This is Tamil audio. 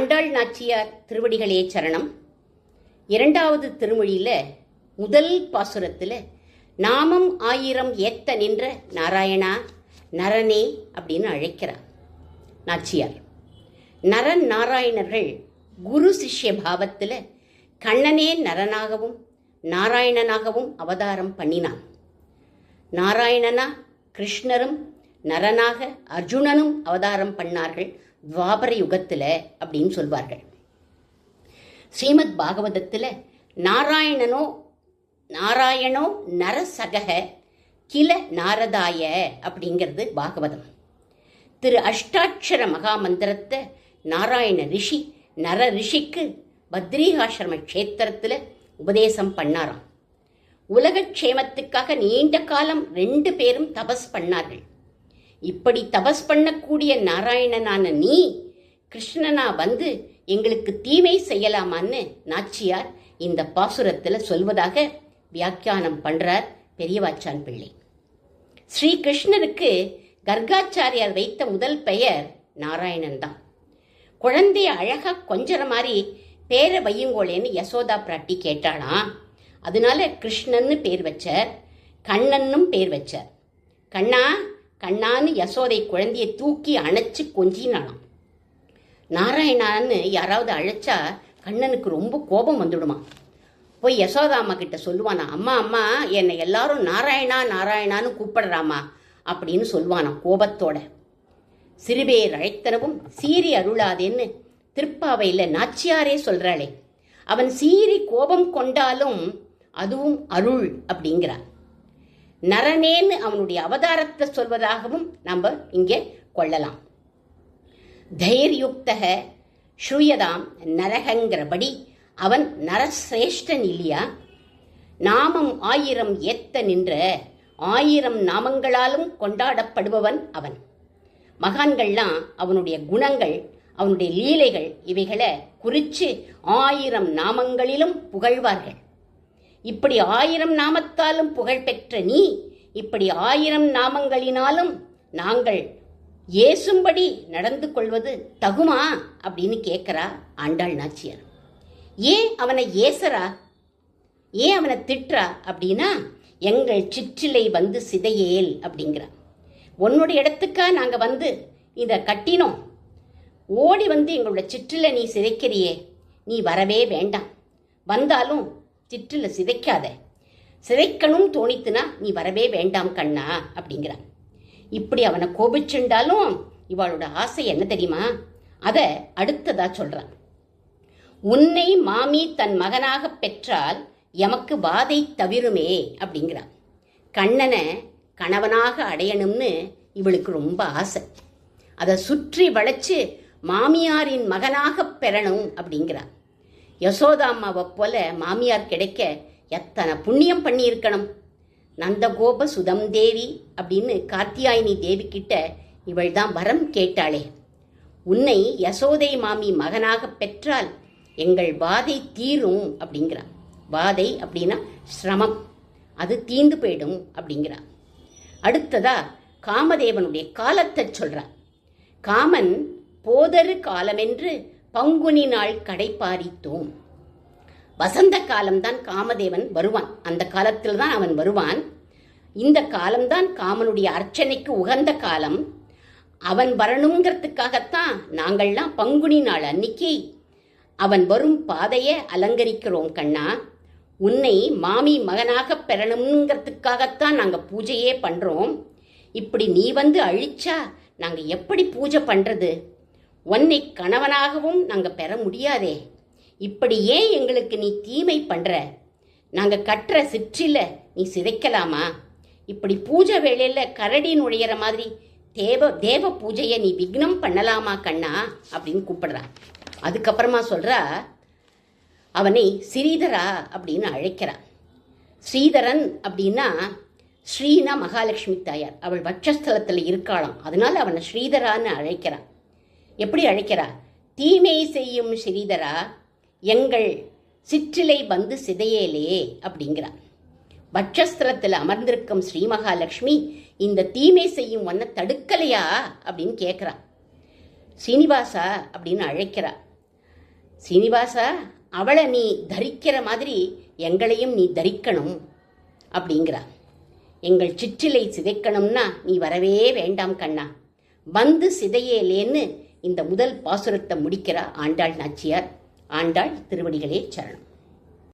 ஆண்டாள் நாச்சியார் திருவடிகளே சரணம். இரண்டாவது திருமொழியில முதல் பாசுரத்தில் நாமம் 1000 ஏத்த நின்ற நாராயணா நரனே அப்படின்னு அழைக்கிறார் நாச்சியார். நரன் நாராயணர்கள் குரு சிஷ்ய பாவத்தில் கண்ணனே நரனாகவும் நாராயணனாகவும் அவதாரம் பண்ணினான். நாராயணனா கிருஷ்ணரும் நரனாக அர்ஜுனனும் அவதாரம் பண்ணார்கள் துவாபர யுகத்தில் அப்படின்னு சொல்வார்கள். ஸ்ரீமத் பாகவதத்தில் நாராயணோ நரசகக கில நாரதாய அப்படிங்கிறது பாகவதம். திரு அஷ்டாட்சர மகாமந்திரத்தை நாராயண ரிஷி நர ரிஷிக்கு பத்ரிகாசிரம க்ஷேத்திரத்தில் உபதேசம் பண்ணாராம். உலகக்ஷேமத்துக்காக நீண்ட காலம் 2 பேரும் தபஸ் பண்ணார்கள். இப்படி தபஸ் பண்ணக்கூடிய நாராயணனான நீ கிருஷ்ணனா வந்து எங்களுக்கு தீமை செய்யலாமான்னு நாச்சியார் இந்த பாசுரத்தில் சொல்வதாக வியாக்கியானம் பண்றார் பெரியவாச்சான் பிள்ளை. ஸ்ரீ கிருஷ்ணருக்கு கர்காச்சாரியார் வைத்த முதல் பெயர் நாராயணன் தான். குழந்தைய அழகா கொஞ்சற மாதிரி பேரை வையுங்கோளேன்னு யசோதா பிராட்டி கேட்டாளாம். அதனால கிருஷ்ணன்னு பேர் வச்சார், கண்ணன்னும் பேர் வச்சார். கண்ணா கண்ணான்னு யசோதை குழந்தைய தூக்கி அணைச்சு கொஞ்சினாலாம். நாராயணான்னு யாராவது அழைச்சா கண்ணனுக்கு ரொம்ப கோபம் வந்துடுமா. போய் யசோதா அம்மா கிட்ட சொல்லுவானா, அம்மா அம்மா என்னை எல்லாரும் நாராயணா நாராயணான்னு கூப்பிடுறாமா அப்படின்னு சொல்லுவானா கோபத்தோட. சிறுபேர் அழைத்தனவும் சீறி அருளாதேன்னு திருப்பாவையில் நாச்சியாரே சொல்றாளே. அவன் சீறி கோபம் கொண்டாலும் அதுவும் அருள் அப்படிங்கிறான். நரனேன்னு அவனுடைய அவதாரத்தை சொல்வதாகவும் நம்ம இங்கே கொள்ளலாம். தைரியுக்தக ஸ்ரூயதாம் நரகங்கிறபடி அவன் நரசிரேஷ்டன் இல்லையா. நாமம் 1000 ஏத்த நின்ற 1000 நாமங்களாலும் கொண்டாடப்படுபவன் அவன். மகான்கள்லாம் அவனுடைய குணங்கள் அவனுடைய லீலைகள் இவைகளை குறித்து 1000 நாமங்களிலும் புகழ்வார்கள். இப்படி 1000 நாமத்தாலும் புகழ் பெற்ற நீ இப்படி 1000 நாமங்களினாலும் நாங்கள் ஏசும்படி நடந்து கொள்வது தகுமா அப்படின்னு கேட்கிறா ஆண்டாள் நாச்சியார். ஏன் அவனை ஏசரா, ஏன் அவனை திட்டுறா அப்படின்னா, எங்கள் சிற்றிலை வந்து சிதையேல் அப்படிங்கிறா. உன்னுடைய இடத்துக்கா நாங்கள் வந்து இதை கட்டினோம், ஓடி வந்து எங்களோட சிற்றில நீ சிதைக்கிறியே, நீ வரவே வேண்டாம், வந்தாலும் சிற்றில சிதைக்காத, சிதைக்கணும் தோணித்துனா நீ வரவே வேண்டாம் கண்ணா அப்படிங்கிறான். இப்படி அவனை கோபிச்சுண்டாலும் இவளோட ஆசை என்ன தெரியுமா, அதை அடுத்ததா சொல்றான். உன்னை மாமி தன் மகனாக பெற்றால் எமக்கு வாதை தவிருமே அப்படிங்கிறான். கண்ணனை கணவனாக அடையணும்னு இவளுக்கு ரொம்ப ஆசை. அதை சுற்றி வளைச்சு மாமியாரின் மகனாக பெறணும் அப்படிங்கிறான். யசோதாம்மாவை போல மாமியார் கிடைக்க எத்தனை புண்ணியம் பண்ணியிருக்கணும். நந்தகோப சுதம் தேவி அப்படின்னு கார்த்தியாயினி தேவி கிட்ட இவள் தான் வரம் கேட்டாளே. உன்னை யசோதை மாமி மகனாக பெற்றால் எங்கள் வாதை தீரும் அப்படிங்கிறான். வாதை அப்படின்னா சிரமம், அது தீந்து போயிடும் அப்படிங்கிறான். அடுத்ததா காமதேவனுடைய காலத்தை சொல்றான். காமன் போதரு காலமென்று பங்குனி நாள் கடைப்பாரித்தோம். வசந்த காலம்தான் காமதேவன் வருவான், அந்த காலத்தில் தான் அவன் வருவான். இந்த காலம்தான் காமனுடைய அர்ச்சனைக்கு உகந்த காலம். அவன் வரணுங்கிறதுக்காகத்தான் நாங்கள்லாம் பங்குனி நாள் அன்னைக்கு அவன் வரும் பாதையை அலங்கரிக்கிறோம் கண்ணா. உன்னை மாமி மகனாக பெறணுங்கிறதுக்காகத்தான் நாங்கள் பூஜையே பண்ணுறோம். இப்படி நீ வந்து அழிச்சா நாங்கள் எப்படி பூஜை பண்ணுறது? உன்னை கணவனாகவும் நாங்கள் பெற முடியாதே. இப்படி ஏன் எங்களுக்கு நீ தீமை பண்ற? நாங்கள் கட்டுற சிற்றில நீ சிதைக்கலாமா? இப்படி பூஜை வேளையில் கரடி நுழையிற மாதிரி தேவ பூஜையை நீ விக்னம் பண்ணலாமா கண்ணா அப்படின்னு கூப்பிடுறான். அதுக்கப்புறமா சொல்றா, அவனை ஸ்ரீதரா அப்படின்னு அழைக்கிறான். ஸ்ரீதரன் அப்படின்னா ஸ்ரீனா மகாலட்சுமி தாயார், அவள் வட்சஸ்தலத்தில் இருக்காளாம், அதனால அவனை ஸ்ரீதரான்னு அழைக்கிறான். எப்படி அழைக்கிறா? தீமை செய்யும் ஸ்ரீதரா எங்கள் சிற்றிலை வந்து சிதையேலே அப்படிங்கிறான். வட்சஸ்தலத்தில் அமர்ந்திருக்கும் ஸ்ரீ மகாலட்சுமி இந்த தீமை செய்யும் ஒன்ன தடுக்கலையா அப்படின்னு கேட்குறான். ஸ்ரீனிவாசா அப்படின்னு அழைக்கிறா. சீனிவாசா, அவளை நீ தரிக்கிற மாதிரி எங்களையும் நீ தரிக்கணும் அப்படிங்கிறா. எங்கள் சிற்றிலை சிதைக்கணும்னா நீ வரவே வேண்டாம் கண்ணா, வந்து சிதையலேன்னு இந்த முதல் பாசுரத்தை முடிக்கிறா ஆண்டாள் நாச்சியார். ஆண்டாள் திருவடிகளே சரணம்.